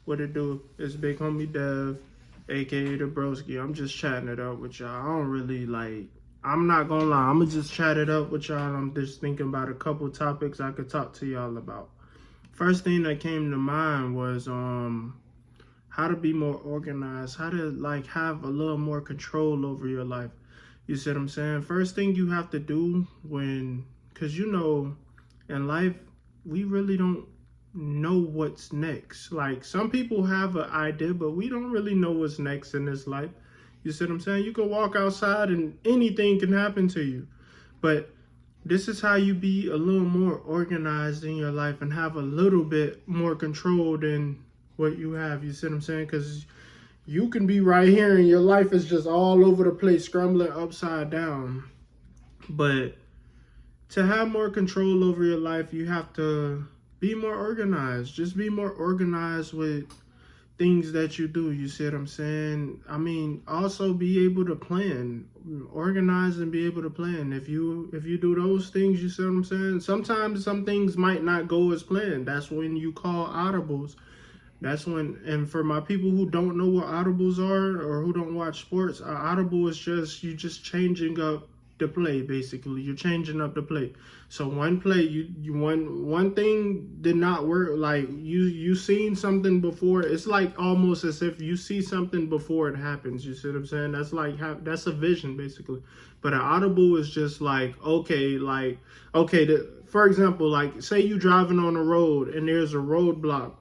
What it do? It's Big Homie Dev, aka the Broski. I'm just chatting it up with y'all. I don't really I'm not gonna lie, I'm gonna just chat it up with y'all. I'm just thinking about a couple topics I could talk to y'all about. First thing that came to mind was how to be more organized, how to have a little more control over your life. You see what I'm saying? First thing you have to do because in life, we really don't know what's next. Like, some people have an idea, but we don't really know what's next in this life. You see what I'm saying? You can walk outside and anything can happen to you. But this is how you be a little more organized in your life and have a little bit more control than what you have. You see what I'm saying? Because you can be right here and your life is just all over the place, scrambling upside down. But to have more control over your life, you have to be more organized. Just be more organized with things that you do. You see what I'm saying? I mean, also be able to plan, organize and be able to plan. If you do those things, you see what I'm saying? Sometimes some things might not go as planned. That's when you call audibles. That's when, and for my people who don't know what audibles are or who don't watch sports, audible is just you just changing up the play. Basically, you're changing up the play. So one play, one thing did not work. Like you seen something before. It's like almost as if you see something before it happens. You see what I'm saying? That's that's a vision basically. But an audible is just for example, like say you driving on a road and there's a roadblock.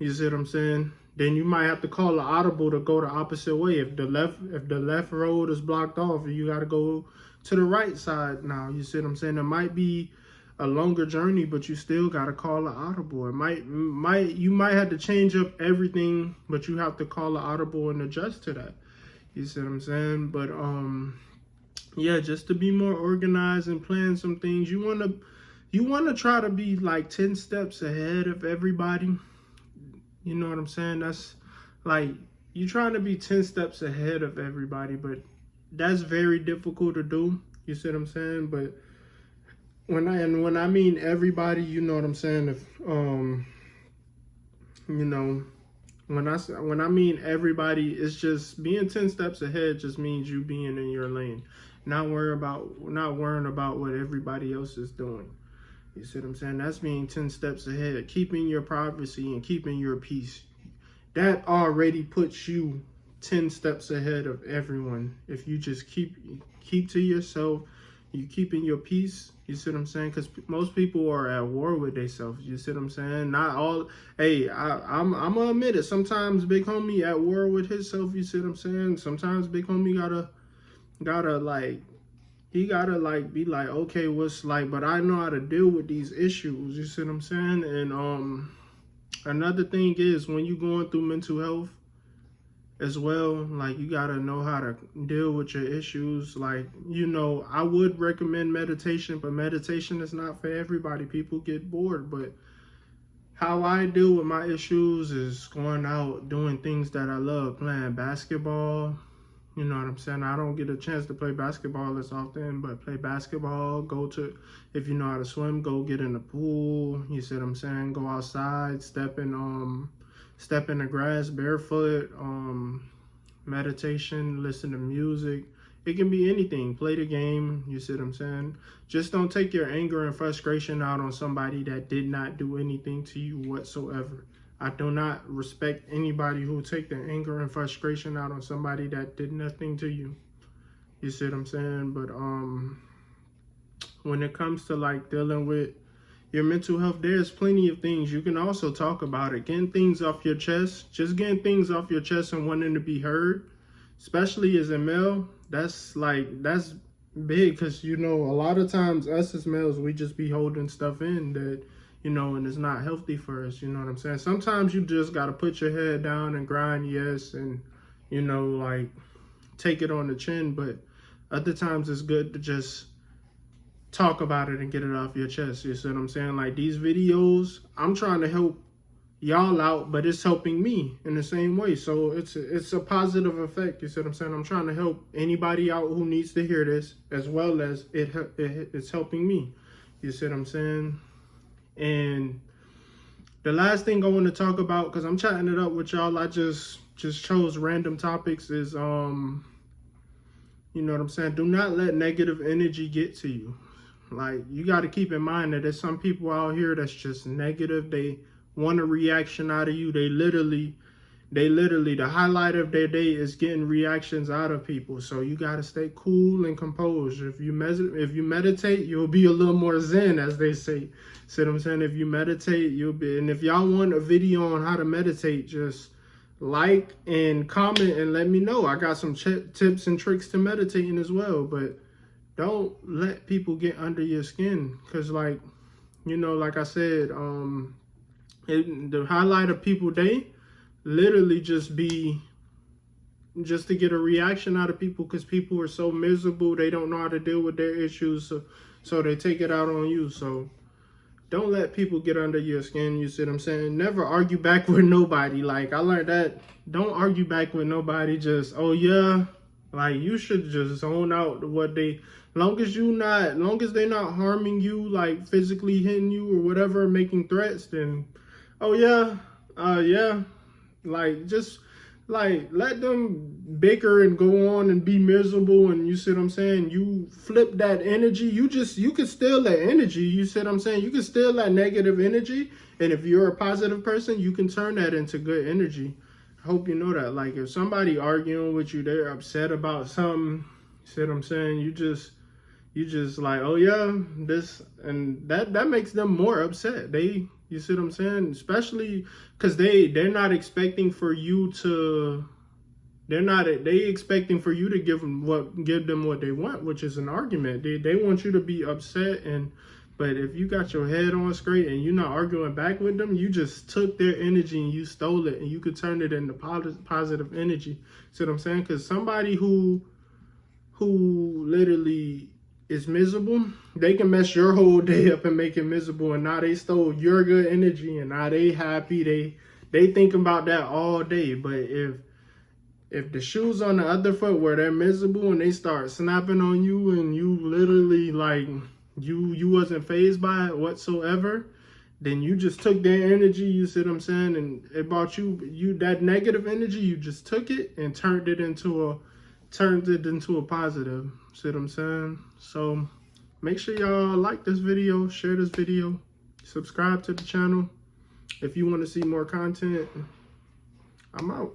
You see what I'm saying? Then you might have to call an audible to go the opposite way. If the left road is blocked off, you got to go to the right side now. You see what I'm saying? It might be a longer journey, but you still got to call an audible. You might have to change up everything, but you have to call an audible and adjust to that. You see what I'm saying? But yeah, just to be more organized and plan some things. You want to try to be like 10 steps ahead of everybody. You know what I'm saying? That's like, you're trying to be 10 steps ahead of everybody, but that's very difficult to do. You see what I'm saying? But when I mean everybody, you know what I'm saying? If when I mean everybody, it's just being 10 steps ahead just means you being in your lane, not worrying about what everybody else is doing. You see what I'm saying? That's being 10 steps ahead, keeping your privacy and keeping your peace. That already puts you 10 steps ahead of everyone. If you just keep to yourself, you keeping your peace. You see what I'm saying? Because most people are at war with themselves. You see what I'm saying? Not all. Hey, I'm gonna admit it. Sometimes Big Homie at war with himself. You see what I'm saying? Sometimes Big Homie gotta he gotta be like, okay, but I know how to deal with these issues. You see what I'm saying? And another thing is, when you going through mental health as well, like, you gotta know how to deal with your issues. Like, I would recommend meditation, but meditation is not for everybody. People get bored. But how I deal with my issues is going out, doing things that I love, playing basketball. You know what I'm saying? I don't get a chance to play basketball as often, but play basketball, if you know how to swim, go get in the pool. You see what I'm saying? Go outside, step in the grass barefoot, meditation, listen to music. It can be anything. Play the game. You see what I'm saying? Just don't take your anger and frustration out on somebody that did not do anything to you whatsoever. I do not respect anybody who take their anger and frustration out on somebody that did nothing to you. You see what I'm saying? But when it comes to dealing with your mental health, there's plenty of things you can also talk about it. Getting things off your chest, just getting things off your chest and wanting to be heard, especially as a male. That's big, because a lot of times us as males, we just be holding stuff in that, and it's not healthy for us. You know what I'm saying? Sometimes you just got to put your head down and grind, yes, and, take it on the chin. But other times it's good to just talk about it and get it off your chest. You see what I'm saying? Like, these videos, I'm trying to help y'all out, but it's helping me in the same way. So it's a positive effect. You see what I'm saying? I'm trying to help anybody out who needs to hear this, as well as it's helping me. You see what I'm saying? And The last thing I want to talk about, because I'm chatting it up with y'all, I just chose random topics, is you know what I'm saying? Do not let negative energy get to you. Like, you got to keep in mind that there's some people out here that's just negative. They want a reaction out of you. They literally, the highlight of their day is getting reactions out of people. So you got to stay cool and composed. If you meditate, you'll be a little more zen, as they say. See what I'm saying? If you meditate, you'll be. And if y'all want a video on how to meditate, just like and comment and let me know. I got some tips and tricks to meditating as well. But don't let people get under your skin, because, like, you know, like I said, the highlight of people's day literally just be just to get a reaction out of people, because people are so miserable, they don't know how to deal with their issues, so they take it out on you. So don't let people get under your skin. You see what I'm saying? Never argue back with nobody. Like, I learned that. Don't argue back with nobody. Just, oh yeah, like, you should just zone out what they, long as they're not harming you, like physically hitting you or whatever, making threats, then oh yeah, yeah. Like, just, like, let them bicker and go on and be miserable. And you see what I'm saying? You flip that energy. You can steal that energy. You see what I'm saying? You can steal that negative energy. And if you're a positive person, you can turn that into good energy. I hope you know that. Like, if somebody arguing with you, they're upset about something, you see what I'm saying? You just like, oh yeah, this, and that makes them more upset. You see what I'm saying? Especially because they're not expecting for you to, they expecting for you to give them what they want, which is an argument. They want you to be upset, but if you got your head on straight and you're not arguing back with them, you just took their energy and you stole it, and you could turn it into positive energy. See what I'm saying? Because somebody who literally is miserable, they can mess your whole day up and make it miserable, and now they stole your good energy, and now they happy, they think about that all day. But if the shoe's on the other foot, where they're miserable and they start snapping on you, and you literally, like, you wasn't fazed by it whatsoever, then you just took their energy, you see what I'm saying, and it brought you that negative energy, you just took it and turned it into a positive. See what I'm saying? So make sure y'all like this video, share this video, subscribe to the channel. If you want to see more content, I'm out.